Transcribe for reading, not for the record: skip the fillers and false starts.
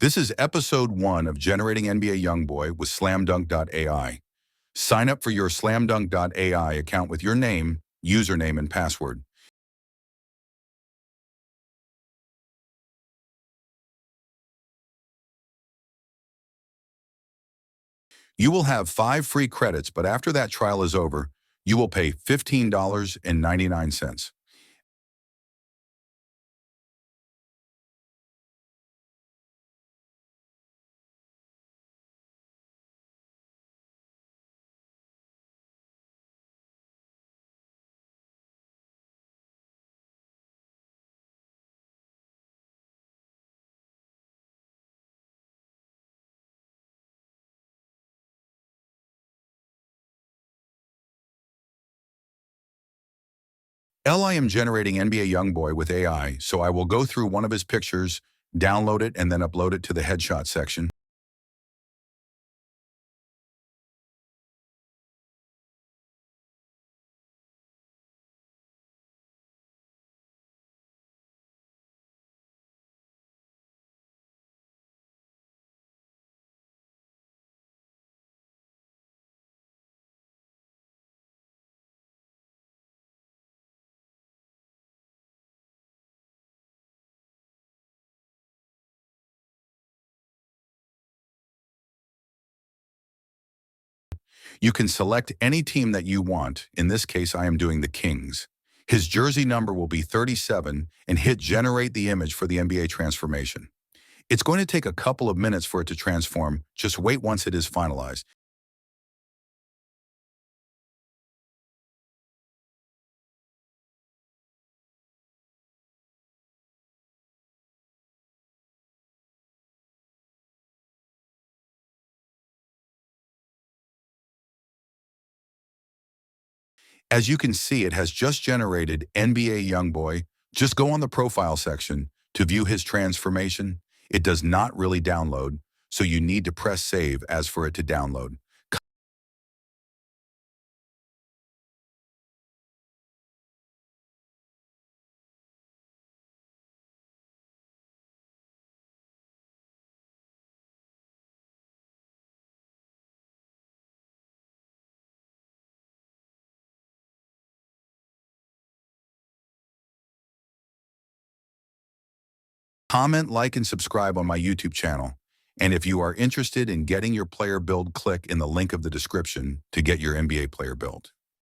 This is episode 1 of Generating NBA Youngboy with SlamDunk.AI. Sign up for your SlamDunk.AI account with your name, username, and password. You will have 5 free credits, but after that trial is over, you will pay $15.99. I am generating NBA Youngboy with AI, so I will go through one of his pictures, download it, and then upload it to the headshot section. You can select any team that you want. In this case, I am doing the Kings. His jersey number will be 37 and hit generate the image for the NBA transformation. It's going to take a couple of minutes for it to transform. Just wait once it is finalized. As you can see, it has just generated NBA Youngboy. Just go on the profile section to view his transformation. It does not really download, so you need to press save as for it to download. Comment, like, and subscribe on my YouTube channel. And if you are interested in getting your player build, click in the link of the description to get your NBA player build.